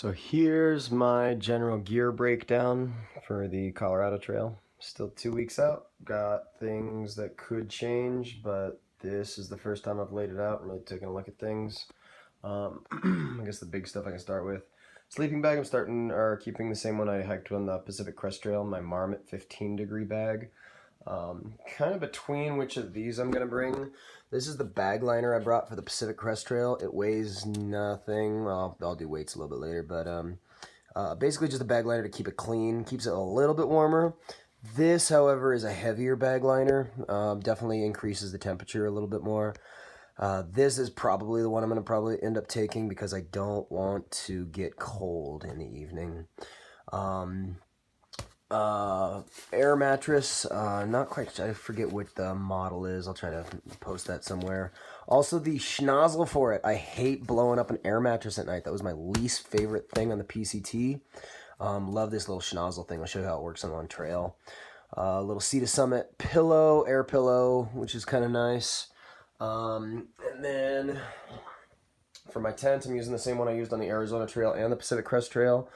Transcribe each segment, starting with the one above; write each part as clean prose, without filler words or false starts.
So here's my general gear breakdown for the Colorado Trail. Still 2 weeks out. Got things that could change, but this is the first time I've laid it out and really taken a look at things. I guess the big stuff I can start with. Sleeping bag, keeping the same one I hiked on the Pacific Crest Trail, my Marmot 15-degree bag. Kind of between which of these I'm going to bring. This is the bag liner I brought for the Pacific Crest Trail. It weighs nothing. Well, I'll do weights a little bit later, but basically just a bag liner to keep it clean. Keeps it a little bit warmer. This, however, is a heavier bag liner. Definitely increases the temperature a little bit more. This is probably the one I'm going to probably end up taking because I don't want to get cold in the evening. Air mattress, not quite, I forget what the model is. I'll try to post that somewhere. Also, the schnozzle for it. I hate blowing up an air mattress at night. That was my least favorite thing on the PCT. Love this little schnozzle thing. I'll show you how it works on trail. Little Sea to Summit pillow, air pillow, which is kind of nice. And then for my tent, I'm using the same one I used on the Arizona Trail and the Pacific Crest Trail.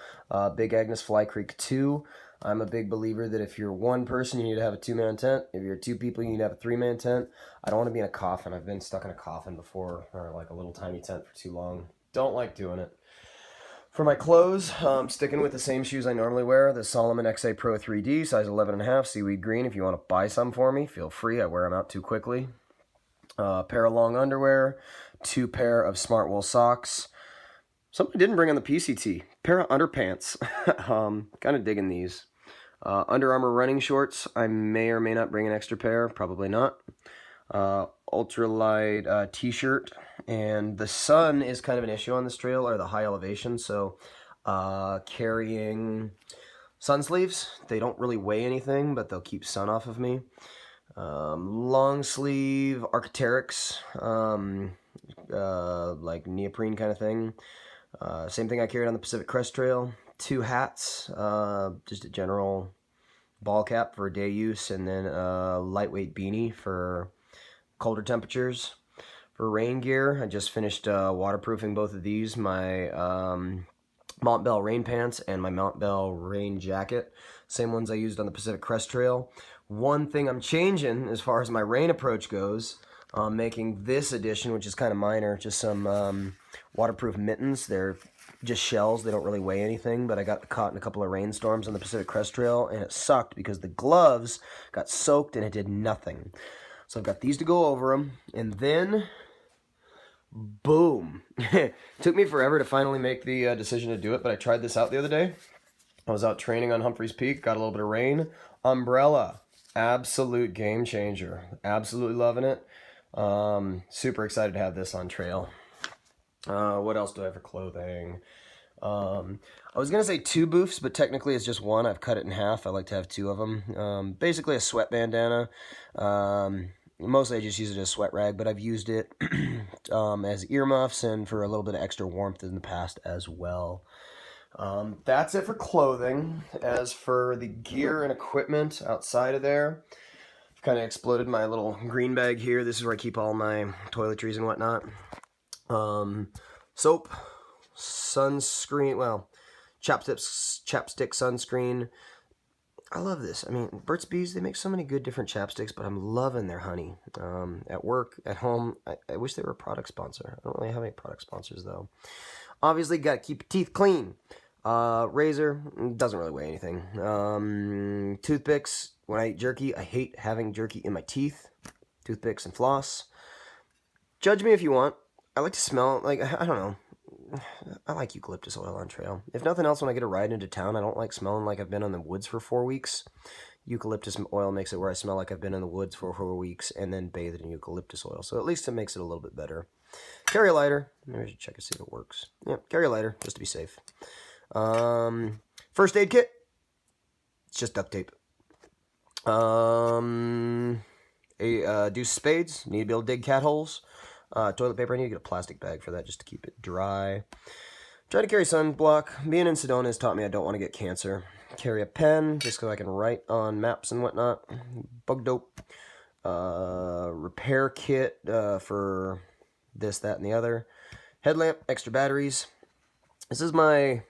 Big Agnes Fly Creek 2. I'm a big believer that if you're one person, you need to have a 2-man tent. If you're 2 people, you need to have a 3-man tent. I don't want to be in a coffin. I've been stuck in a coffin before, or like a little tiny tent for too long. Don't like doing it. For my clothes, sticking with the same shoes I normally wear, the Salomon XA Pro 3D, size 11.5, seaweed green. If you want to buy some for me, feel free. I wear them out too quickly. Pair of long underwear, 2 pair of smart wool socks. Something I didn't bring on the PCT. Pair of underpants. Kind of digging these. Under Armour running shorts. I may or may not bring an extra pair. Probably not. Ultralight t-shirt. And the sun is kind of an issue on this trail, or the high elevation. So carrying sun sleeves. They don't really weigh anything, but they'll keep sun off of me. Long sleeve Arc'teryx. Like neoprene kind of thing. Same thing I carried on the Pacific Crest Trail. 2 hats, just a general ball cap for day use, and then a lightweight beanie for colder temperatures. For rain gear, I just finished waterproofing both of these. My Montbell rain pants and my Montbell rain jacket. Same ones I used on the Pacific Crest Trail. One thing I'm changing as far as my rain approach goes, making this edition, which is kind of minor, just some waterproof mittens. They're just shells. They don't really weigh anything, but I got caught in a couple of rainstorms on the Pacific Crest Trail, and it sucked because the gloves got soaked and it did nothing. So I've got these to go over them, and then boom. Took me forever to finally make the decision to do it, but I tried this out the other day. I was out training on Humphreys Peak, got a little bit of rain. Umbrella, absolute game changer. Absolutely loving it. Super excited to have this on trail. What else do I have for clothing? I was gonna say 2 boofs, but technically it's just one. I've cut it in half. I like to have 2 of them. Basically a sweat bandana. Mostly I just use it as a sweat rag, but I've used it as earmuffs and for a little bit of extra warmth in the past as well. That's it for clothing. As for the gear and equipment outside of there, I've kind of exploded my little green bag here. This is where I keep all my toiletries and whatnot. Soap, sunscreen, well, chapstick sunscreen. I love this. I mean, Burt's Bees, they make so many good different chapsticks, but I'm loving their honey. At work, at home, I wish they were a product sponsor. I don't really have any product sponsors, though. Obviously, got to keep your teeth clean. Razor, doesn't really weigh anything. Toothpicks, when I eat jerky, I hate having jerky in my teeth. Toothpicks and floss. Judge me if you want. I like to smell, like, I don't know. I like eucalyptus oil on trail. If nothing else, when I get a ride into town, I don't like smelling like I've been in the woods for 4 weeks. Eucalyptus oil makes it where I smell like I've been in the woods for 4 weeks and then bathed in eucalyptus oil. So at least it makes it a little bit better. Carry a lighter. Maybe I should check and see if it works. Yeah, carry a lighter, just to be safe. First aid kit. It's just duct tape. Deuce spades. Need to be able to dig cat holes. Toilet paper, I need to get a plastic bag for that just to keep it dry. Try to carry sunblock. Being in Sedona has taught me I don't want to get cancer. Carry a pen, just so I can write on maps and whatnot. Bug dope. Repair kit for this, that, and the other. Headlamp, extra batteries. This is my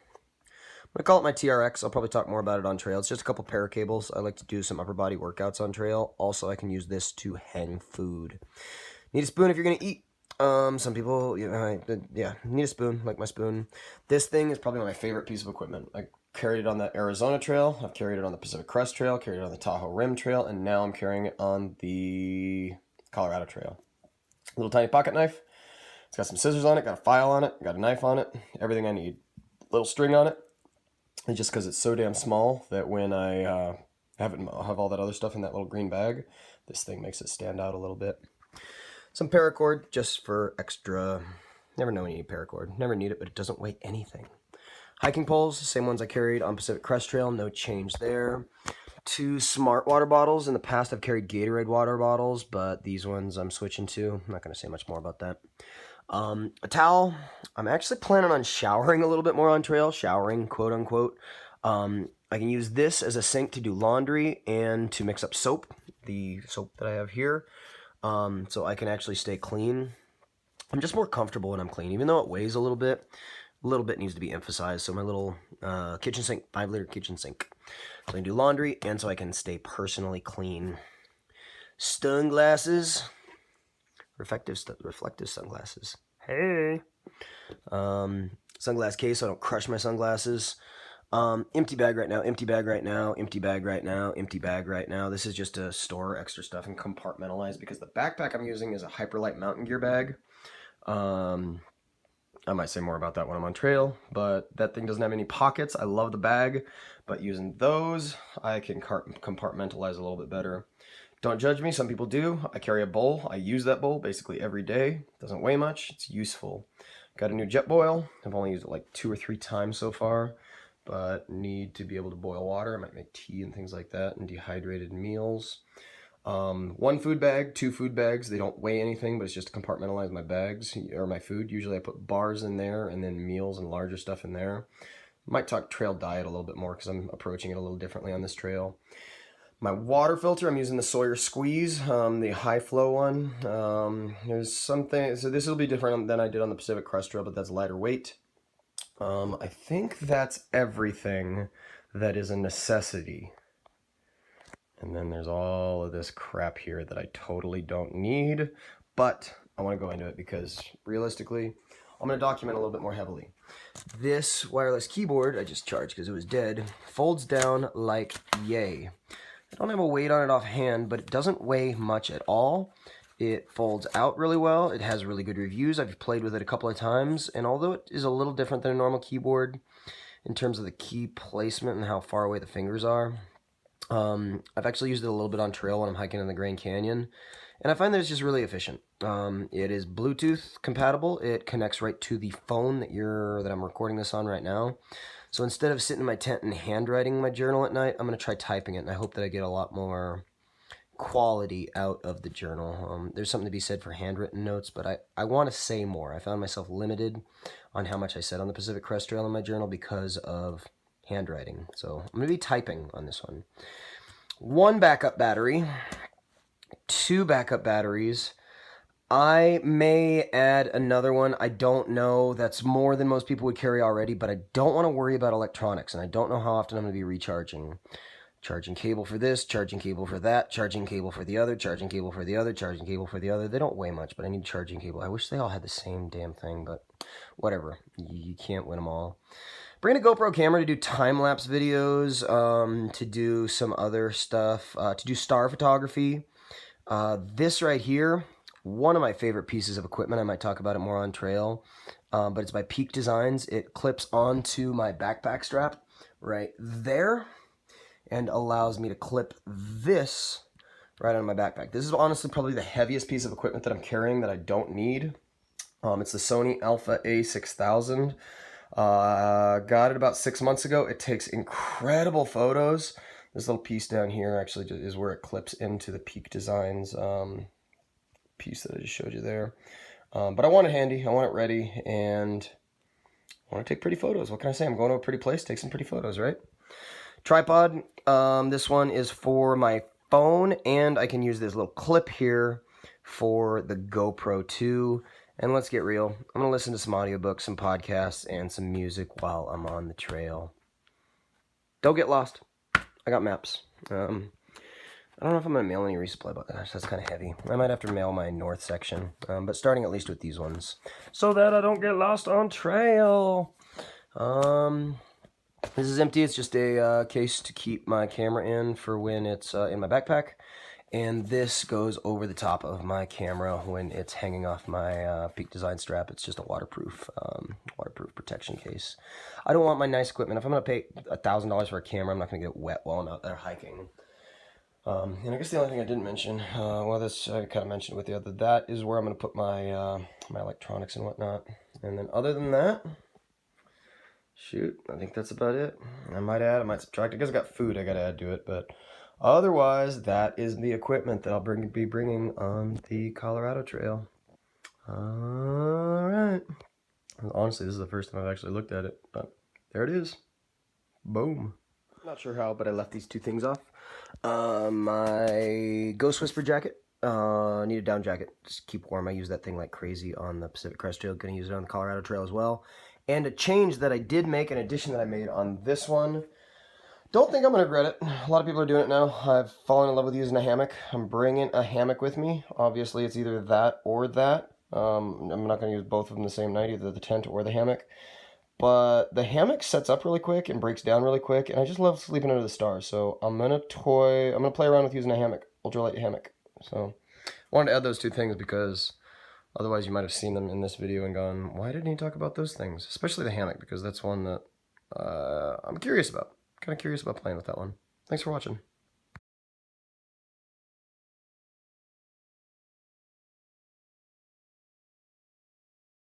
I call it my TRX. I'll probably talk more about it on trail. It's just a couple pair of cables. I like to do some upper body workouts on trail. Also, I can use this to hang food. Need a spoon if you're going to eat. Some people, need a spoon, like my spoon. This thing is probably my favorite piece of equipment. I carried it on the Arizona Trail. I've carried it on the Pacific Crest Trail, carried it on the Tahoe Rim Trail, and now I'm carrying it on the Colorado Trail. Little tiny pocket knife. It's got some scissors on it, got a file on it, got a knife on it, everything I need. Little string on it. And just because it's so damn small that when I have all that other stuff in that little green bag, this thing makes it stand out a little bit. Some paracord just for extra. Never know when you need paracord. Never need it, but it doesn't weigh anything. Hiking poles, same ones I carried on Pacific Crest Trail, no change there. 2 smart water bottles. In the past, I've carried Gatorade water bottles, but these ones I'm switching to. I'm not going to say much more about that. A towel. I'm actually planning on showering a little bit more on trail. Showering, quote unquote. I can use this as a sink to do laundry and to mix up soap. The soap that I have here. So I can actually stay clean. I'm just more comfortable when I'm clean, even though it weighs a little bit. A little bit needs to be emphasized. So my little kitchen sink, 5-liter kitchen sink. So I can do laundry, and so I can stay personally clean. Sunglasses. Reflective sunglasses. Hey. Sunglass case so I don't crush my sunglasses. Empty bag right now, empty bag right now, empty bag right now, empty bag right now. This is just to store extra stuff and compartmentalize because the backpack I'm using is a Hyperlight mountain gear bag. I might say more about that when I'm on trail, but that thing doesn't have any pockets. I love the bag, but using those, I can compartmentalize a little bit better. Don't judge me, some people do. I carry a bowl. I use that bowl basically every day. Doesn't weigh much, it's useful. Got a new jet boil. I've only used it like 2 or 3 times so far, but need to be able to boil water. I might make tea and things like that, and dehydrated meals. 1 food bag, 2 food bags. They don't weigh anything, but it's just to compartmentalize my bags or my food. Usually I put bars in there and then meals and larger stuff in there. Might talk trail diet a little bit more because I'm approaching it a little differently on this trail. My water filter, I'm using the Sawyer Squeeze, the high flow one. There's something, so this will be different than I did on the Pacific Crest Trail, but that's lighter weight. I think that's everything that is a necessity. And then there's all of this crap here that I totally don't need, but I want to go into it because realistically, I'm going to document a little bit more heavily. This wireless keyboard, I just charged because it was dead, folds down like yay. I don't have a weight on it offhand, but it doesn't weigh much at all. It folds out really well. It has really good reviews. I've played with it a couple of times, and although it is a little different than a normal keyboard in terms of the key placement and how far away the fingers are, I've actually used it a little bit on trail when I'm hiking in the Grand Canyon, and I find that it's just really efficient. It is Bluetooth compatible. It connects right to the phone that I'm recording this on right now. So instead of sitting in my tent and handwriting my journal at night, I'm going to try typing it, and I hope that I get a lot more quality out of the journal. There's something to be said for handwritten notes, but I want to say more. I found myself limited on how much I said on the Pacific Crest Trail in my journal because of handwriting. So I'm going to be typing on this one. 1 backup battery, 2 backup batteries. I may add another one. I don't know. That's more than most people would carry already, but I don't want to worry about electronics, and I don't know how often I'm going to be recharging. Charging cable for this, charging cable for that, charging cable for the other, charging cable for the other, charging cable for the other. They don't weigh much, but I need charging cable. I wish they all had the same damn thing, but whatever. You can't win them all. Bring a GoPro camera to do time-lapse videos, to do some other stuff, to do star photography. This right here, one of my favorite pieces of equipment. I might talk about it more on trail, but it's by Peak Designs. It clips onto my backpack strap right there and allows me to clip this right on my backpack. This is honestly probably the heaviest piece of equipment that I'm carrying that I don't need. It's the Sony Alpha A6000. Got it about 6 months ago. It takes incredible photos. This little piece down here actually is where it clips into the Peak Designs piece that I just showed you there. But I want it handy, I want it ready, and I want to take pretty photos. What can I say? I'm going to a pretty place, take some pretty photos, right? Tripod, this one is for my phone, and I can use this little clip here for the GoPro 2. And let's get real, I'm going to listen to some audiobooks, some podcasts, and some music while I'm on the trail. don't get lost. I got maps. I don't know if I'm going to mail any resupply, but that's kind of heavy. I might have to mail my north section, but starting at least with these ones, so that I don't get lost on trail. This is empty. It's just a case to keep my camera in for when it's in my backpack. And this goes over the top of my camera when it's hanging off my Peak Design strap. It's just a waterproof protection case. I don't want my nice equipment. If I'm going to pay $1,000 for a camera, I'm not going to get wet while I'm out there hiking. And I guess the only thing I didn't mention, well, this I kind of mentioned with the other, that is where I'm going to put my my electronics and whatnot. And then other than that, shoot, I think that's about it. I might add, I might subtract. I guess I got food I got to add to it, but otherwise, that is the equipment that I'll be bringing on the Colorado Trail. All right. Honestly, this is the first time I've actually looked at it, but there it is. Boom. Not sure how, but I left these two things off. My Ghost Whisper jacket. Need a down jacket. Just keep warm. I use that thing like crazy on the Pacific Crest Trail. Gonna use it on the Colorado Trail as well. And a change that I did make, an addition that I made on this one. Don't think I'm going to regret it. A lot of people are doing it now. I've fallen in love with using a hammock. I'm bringing a hammock with me. Obviously, it's either that or that. I'm not going to use both of them the same night, either the tent or the hammock. But the hammock sets up really quick and breaks down really quick, and I just love sleeping under the stars. So I'm going to play around with using a hammock, ultralight hammock. So I wanted to add those two things because otherwise you might have seen them in this video and gone, why didn't he talk about those things? Especially the hammock, because that's one that I'm curious about. Kind of curious about playing with that one. Thanks for watching.